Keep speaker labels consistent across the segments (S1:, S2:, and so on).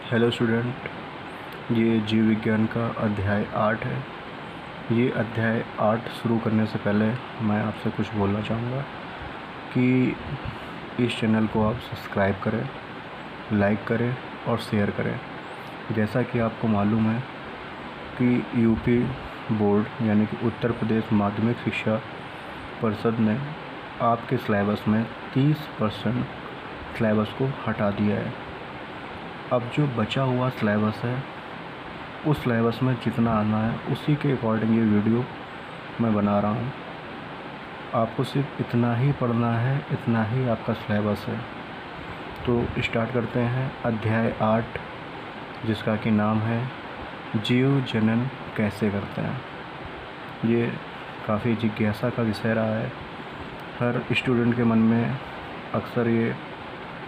S1: Hello student, ये जीव विज्ञान का अध्याय 8 है। ये अध्याय 8 शुरू करने से पहले मैं आपसे कुछ बोलना चाहूँगा कि इस चैनल को आप सब्सक्राइब करें, लाइक करें और शेयर करें। जैसा कि आपको मालूम है कि यूपी बोर्ड यानी कि उत्तर प्रदेश माध्यमिक शिक्षा परिषद ने आपके सिलेबस में 30% सिलेबस को हटा दिया है। अब जो बचा हुआ सिलेबस है उस सिलेबस में जितना आना है उसी के अकॉर्डिंग ये वीडियो मैं बना रहा हूँ। आपको सिर्फ इतना ही पढ़ना है, इतना ही आपका सिलेबस है। तो स्टार्ट करते हैं अध्याय 8, जिसका कि नाम है जीव जनन कैसे करते हैं। ये काफ़ी जिज्ञासा का विषय रहा है। हर स्टूडेंट के मन में अक्सर ये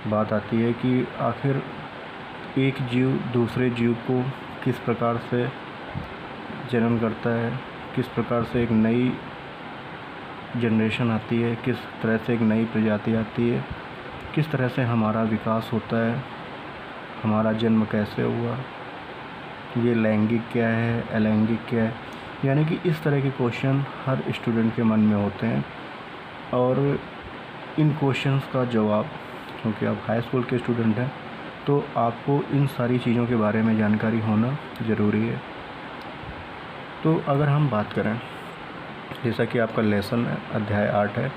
S1: बात आती है कि आखिर एक जीव दूसरे जीव को किस प्रकार से जन्म करता है, किस प्रकार से एक नई जनरेशन आती है, किस तरह से एक नई प्रजाति आती है, किस तरह से हमारा विकास होता है, हमारा जन्म कैसे हुआ, ये लैंगिक क्या है, अलैंगिक क्या है। यानी कि इस तरह के क्वेश्चन हर स्टूडेंट के मन में होते हैं और इन क्वेश्चंस का जवाब, क्योंकि आप हाई स्कूल के स्टूडेंट हैं तो आपको इन सारी चीज़ों के बारे में जानकारी होना ज़रूरी है। तो अगर हम बात करें, जैसा कि आपका लेसन है अध्याय 8 है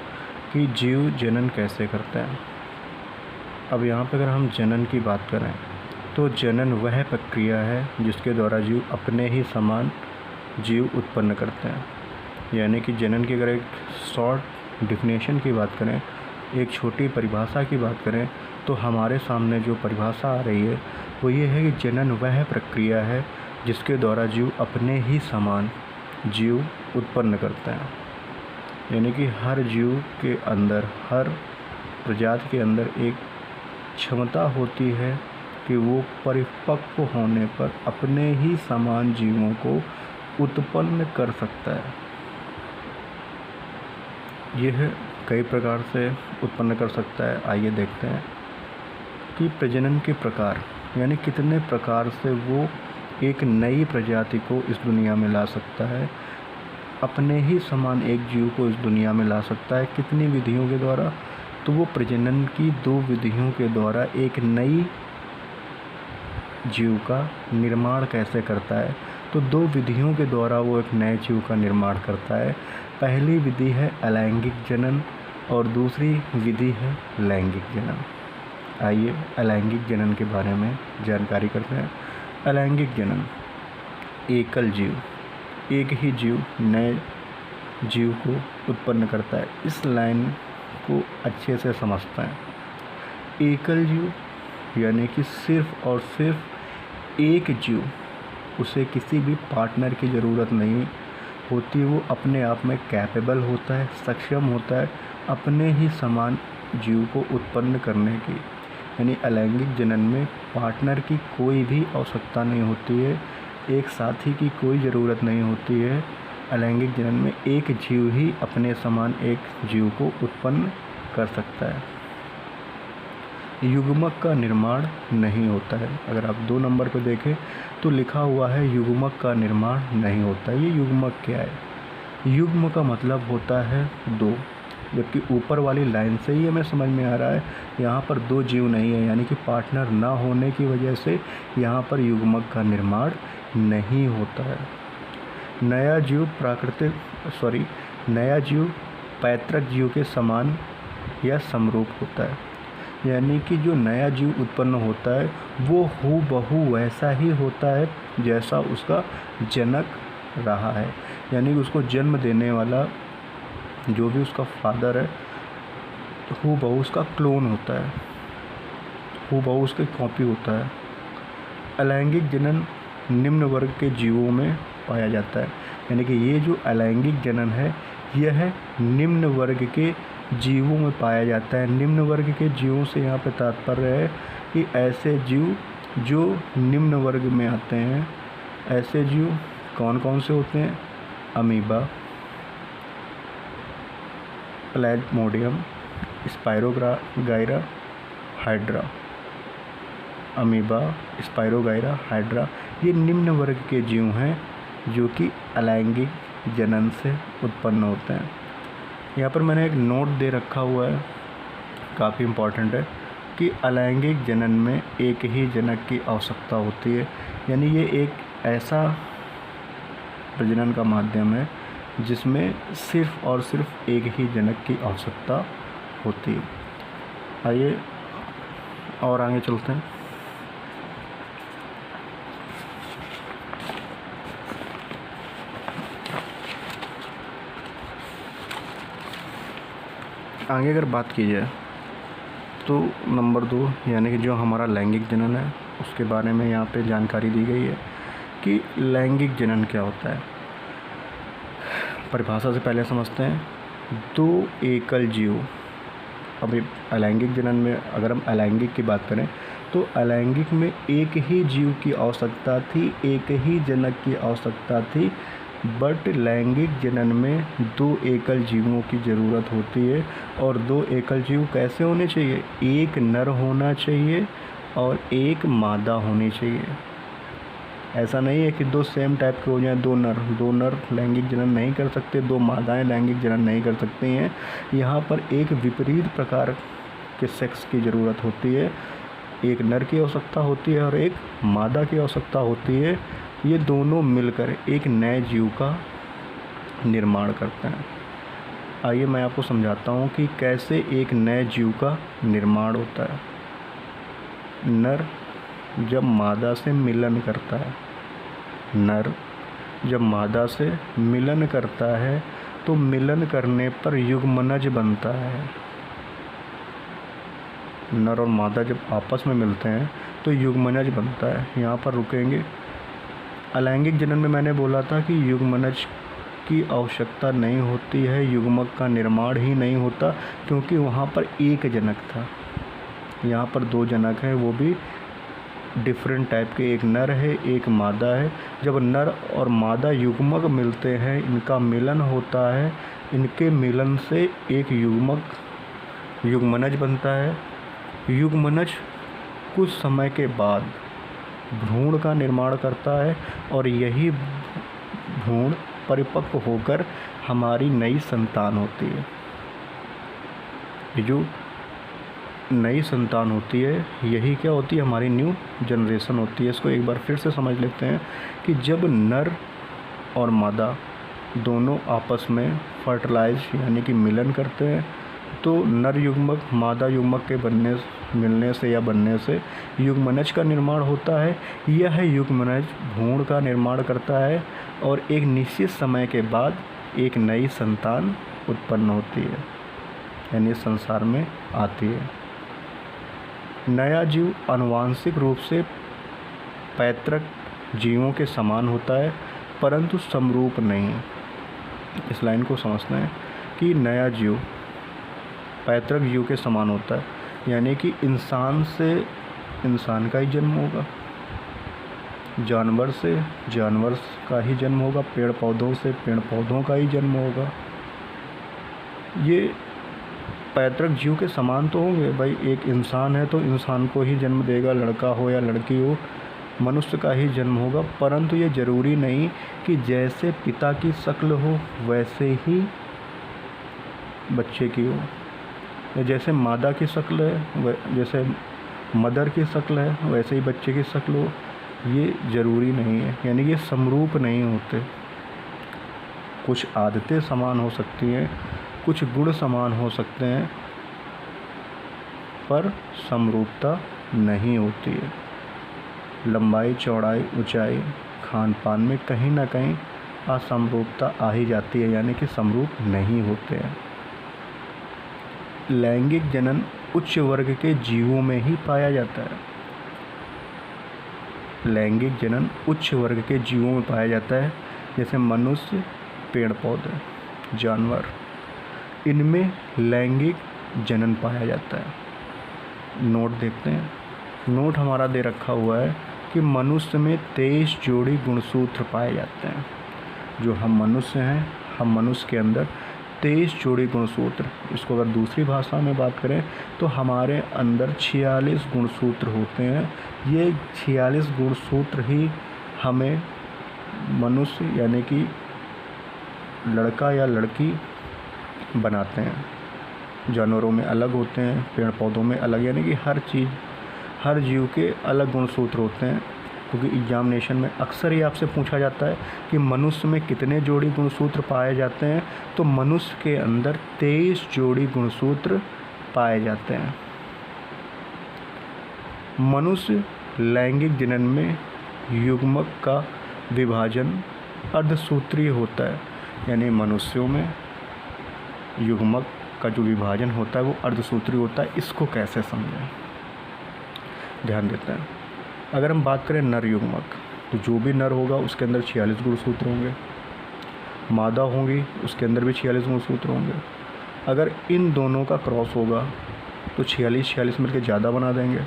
S1: कि जीव जनन कैसे करते हैं। अब यहाँ पर अगर हम जनन की बात करें तो जनन वह प्रक्रिया है जिसके द्वारा जीव अपने ही समान जीव उत्पन्न करते हैं। यानी कि जनन की अगर एक शॉर्ट डिफिनेशन की बात करें, एक छोटी परिभाषा की बात करें, तो हमारे सामने जो परिभाषा आ रही है वो ये है कि जनन वह प्रक्रिया है जिसके द्वारा जीव अपने ही समान जीव उत्पन्न करते हैं। यानी कि हर जीव के अंदर, हर प्रजाति के अंदर एक क्षमता होती है कि वो परिपक्व होने पर अपने ही समान जीवों को उत्पन्न कर सकता है। यह कई प्रकार से उत्पन्न कर सकता है। आइए देखते हैं कि प्रजनन के प्रकार, यानी कितने प्रकार से वो एक नई प्रजाति को इस दुनिया में ला सकता है, अपने ही समान एक जीव को इस दुनिया में ला सकता है। कितनी विधियों के द्वारा? तो वो प्रजनन की 2 विधियों के द्वारा एक नई जीव का निर्माण कैसे करता है। तो 2 विधियों के द्वारा वो एक नए जीव का निर्माण करता है। पहली विधि है अलैंगिक जनन और दूसरी विधि है लैंगिक जनन। आइए अलैंगिक जनन के बारे में जानकारी करते हैं। अलैंगिक जनन, एकल जीव, एक ही जीव नए जीव को उत्पन्न करता है। इस लाइन को अच्छे से समझते हैं। एकल जीव यानी कि सिर्फ और सिर्फ एक जीव, उसे किसी भी पार्टनर की ज़रूरत नहीं होती। वो अपने आप में कैपेबल होता है, सक्षम होता है अपने ही समान जीव को उत्पन्न करने की। यानी अलैंगिक जनन में पार्टनर की कोई भी आवश्यकता नहीं होती है, एक साथी की कोई ज़रूरत नहीं होती है। अलैंगिक जनन में एक जीव ही अपने समान एक जीव को उत्पन्न कर सकता है। युग्मक का निर्माण नहीं होता है। अगर आप 2 नंबर पर देखें तो लिखा हुआ है युग्मक का निर्माण नहीं होता। ये युग्मक क्या है? युग्म का मतलब होता है 2, जबकि ऊपर वाली लाइन से ही हमें समझ में आ रहा है यहाँ पर 2 जीव नहीं है। यानी कि पार्टनर ना होने की वजह से यहाँ पर युग्मक का निर्माण नहीं होता है। नया जीव पैतृक जीव के समान या समरूप होता है। यानी कि जो नया जीव उत्पन्न होता है वो हूबहू वैसा ही होता है जैसा उसका जनक रहा है। यानी कि उसको जन्म देने वाला जो भी उसका फादर है तो हूबहू उसका क्लोन होता है, हूबहू उसकी कॉपी होता है। अलैंगिक जनन निम्न वर्ग के जीवों में पाया जाता है। यानी कि ये जो अलैंगिक जनन है यह निम्न वर्ग के जीवों में पाया जाता है। निम्न वर्ग के जीवों से यहाँ पे तात्पर्य है कि ऐसे जीव जो निम्न वर्ग में आते हैं। ऐसे जीव कौन कौन से होते हैं? Amoeba, plasmodium, spirogyra, hydra. Amoeba, spirogyra, hydra, ये निम्न वर्ग के जीव हैं जो कि अलैंगिक जनन से उत्पन्न होते हैं। यहाँ पर मैंने एक नोट दे रखा हुआ है, काफ़ी इम्पॉर्टेंट है, कि अलैंगिक जनन में एक ही जनक की आवश्यकता होती है। यानी ये एक ऐसा प्रजनन का माध्यम है जिसमें सिर्फ और सिर्फ एक ही जनक की आवश्यकता होती है। आइए और आगे चलते हैं। आगे अगर बात की जाए तो नंबर 2 यानी कि जो हमारा लैंगिक जनन है उसके बारे में यहाँ पे जानकारी दी गई है कि लैंगिक जनन क्या होता है। परिभाषा से पहले समझते हैं। 2 एकल जीव, अभी अलैंगिक जनन में अगर हम अलैंगिक की बात करें तो अलैंगिक में एक ही जीव की आवश्यकता थी, एक ही जनक की आवश्यकता थी, बट लैंगिक जनन में 2 एकल जीवों की ज़रूरत होती है। और 2 एकल जीव कैसे होने चाहिए? एक नर होना चाहिए और एक मादा होनी चाहिए। ऐसा नहीं है कि 2 सेम टाइप के हो जाएं। 2 नर लैंगिक जनन नहीं कर सकते, 2 मादाएं लैंगिक जनन नहीं कर सकती हैं। यहाँ पर एक विपरीत प्रकार के सेक्स की ज़रूरत होती है। एक नर की आवश्यकता होती है और एक मादा की आवश्यकता होती है। ये दोनों मिलकर एक नए जीव का निर्माण करते हैं। आइए मैं आपको समझाता हूँ कि कैसे एक नए जीव का निर्माण होता है। नर जब मादा से मिलन करता है, नर जब मादा से मिलन करता है तो मिलन करने पर युग्मनज बनता है। नर और मादा जब आपस में मिलते हैं तो युग्मनज बनता है। यहाँ पर रुकेंगे। अलैंगिक जनन में मैंने बोला था कि युग्मनज की आवश्यकता नहीं होती है, युग्मक का निर्माण ही नहीं होता, क्योंकि वहाँ पर एक जनक था। यहाँ पर 2 जनक हैं, वो भी डिफरेंट टाइप के, एक नर है एक मादा है। जब नर और मादा युग्मक मिलते हैं, इनका मिलन होता है, इनके मिलन से एक युग्मनज बनता है। युग्मनज कुछ समय के बाद भ्रूण का निर्माण करता है और यही भ्रूण परिपक्व होकर हमारी नई संतान होती है। ये जो नई संतान होती है यही क्या होती है? हमारी न्यू जनरेशन होती है। इसको एक बार फिर से समझ लेते हैं कि जब नर और मादा दोनों आपस में फर्टिलाइज यानी कि मिलन करते हैं तो नर युग्मक मादा युग्मक के मिलने से या बनने से युग्मनज का निर्माण होता है। यह युग्मनज भ्रूण का निर्माण करता है और एक निश्चित समय के बाद एक नई संतान उत्पन्न होती है, यानी संसार में आती है। नया जीव आनुवांशिक रूप से पैतृक जीवों के समान होता है परंतु समरूप नहीं। इस लाइन को समझना है कि नया जीव पैतृक जीव के समान होता है, यानी कि इंसान से इंसान का ही जन्म होगा, जानवर से जानवर का ही जन्म होगा, पेड़ पौधों से पेड़ पौधों का ही जन्म होगा। ये पैतृक जीव के समान तो होंगे भाई। एक इंसान है तो इंसान को ही जन्म देगा, लड़का हो या लड़की हो, मनुष्य का ही जन्म होगा। परंतु ये ज़रूरी नहीं कि जैसे पिता की शक्ल हो वैसे ही बच्चे की हो, या जैसे मादा की शक्ल है जैसे मदर की शक्ल है वैसे ही बच्चे की शक्ल हो। ये ज़रूरी नहीं है, यानी ये समरूप नहीं होते। कुछ आदतें समान हो सकती हैं, कुछ गुण समान हो सकते हैं, पर समरूपता नहीं होती है। लंबाई, चौड़ाई, ऊंचाई, खान पान में कहीं ना कहीं असमरूपता आ ही जाती है, यानी कि समरूप नहीं होते हैं। लैंगिक जनन उच्च वर्ग के जीवों में ही पाया जाता है। लैंगिक जनन उच्च वर्ग के जीवों में पाया जाता है, जैसे मनुष्य, पेड़ पौधे, जानवर, इनमें लैंगिक जनन पाया जाता है। नोट देखते हैं। नोट हमारा दे रखा हुआ है कि मनुष्य में 23 जोड़ी गुणसूत्र पाए जाते हैं। जो हम मनुष्य हैं, हम मनुष्य के अंदर 23 जोड़ी गुणसूत्र। इसको अगर दूसरी भाषा में बात करें तो हमारे अंदर 46 गुणसूत्र होते हैं। ये 46 गुणसूत्र ही हमें मनुष्य यानी कि लड़का या लड़की बनाते हैं। जानवरों में अलग होते हैं, पेड़ पौधों में अलग, यानी कि हर जीव के अलग गुणसूत्र होते हैं। क्योंकि एग्जामिनेशन में अक्सर ही आपसे पूछा जाता है कि मनुष्य में कितने जोड़ी गुणसूत्र पाए जाते हैं, तो मनुष्य के अंदर 23 जोड़ी गुणसूत्र पाए जाते हैं। मनुष्य लैंगिक जनन में युग्मक का विभाजन अर्धसूत्रीय होता है, यानी मनुष्यों में युग्मक का जो विभाजन होता है वो अर्धसूत्रीय होता है। इसको कैसे समझें, ध्यान देते हैं। अगर हम बात करें नर युग्मक, तो जो भी नर होगा उसके अंदर 46 गुणसूत्र होंगे। मादा होंगी उसके अंदर भी 46 गुणसूत्र होंगे। अगर इन दोनों का क्रॉस होगा तो 46 मिलकर ज़्यादा बना देंगे।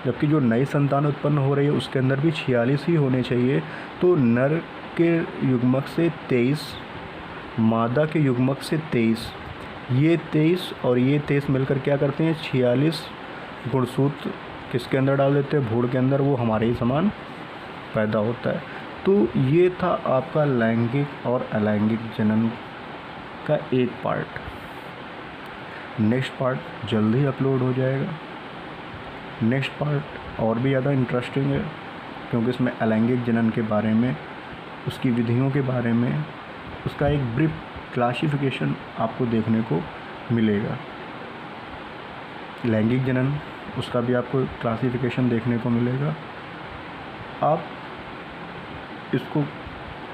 S1: जबकि जो नई संतान उत्पन्न हो रही है उसके अंदर भी 46 ही होने चाहिए। तो नर के युग्मक से 23, मादा के युग्मक से 23, ये 23 और ये 23 मिलकर क्या करते हैं, 46 गुणसूत्र किसके अंदर डाल देते हैं, भ्रूण के अंदर। वो हमारे ही समान पैदा होता है। तो ये था आपका लैंगिक और अलैंगिक जनन का एक पार्ट। नेक्स्ट पार्ट जल्दी अपलोड हो जाएगा। नेक्स्ट पार्ट और भी ज़्यादा इंटरेस्टिंग है, क्योंकि इसमें अलैंगिक जनन के बारे में, उसकी विधियों के बारे में, उसका एक ब्रीफ क्लासिफिकेशन आपको देखने को मिलेगा। लैंगिक जनन, उसका भी आपको क्लासिफिकेशन देखने को मिलेगा। आप इसको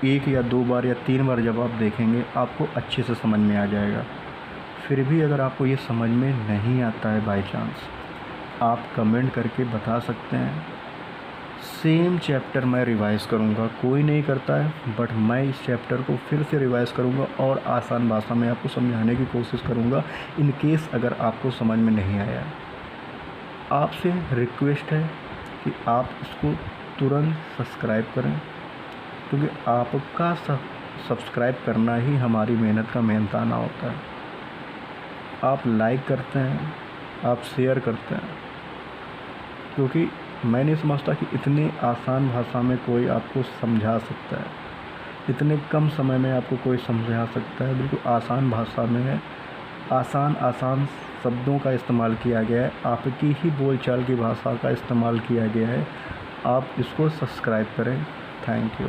S1: 1 या 2 बार या 3 बार जब आप देखेंगे आपको अच्छे से समझ में आ जाएगा। फिर भी अगर आपको ये समझ में नहीं आता है बाय चांस, आप कमेंट करके बता सकते हैं। सेम चैप्टर मैं रिवाइज़ करूँगा, कोई नहीं करता है, बट मैं इस चैप्टर को फिर से रिवाइज़ करूँगा और आसान भाषा में आपको समझाने की कोशिश करूँगा, इन केस अगर आपको समझ में नहीं आया। आपसे रिक्वेस्ट है कि आप इसको तुरंत सब्सक्राइब करें, क्योंकि आपका सब्सक्राइब करना ही हमारी मेहनत का मेहनताना होता है। आप लाइक करते हैं, आप शेयर करते हैं, क्योंकि मैं नहीं समझता कि इतनी आसान भाषा में कोई आपको समझा सकता है, इतने कम समय में आपको कोई समझा सकता है। बिल्कुल आसान भाषा में है, आसान शब्दों का इस्तेमाल किया गया है, आपकी ही बोलचाल की भाषा का इस्तेमाल किया गया है। आप इसको सब्सक्राइब करें। Thank you.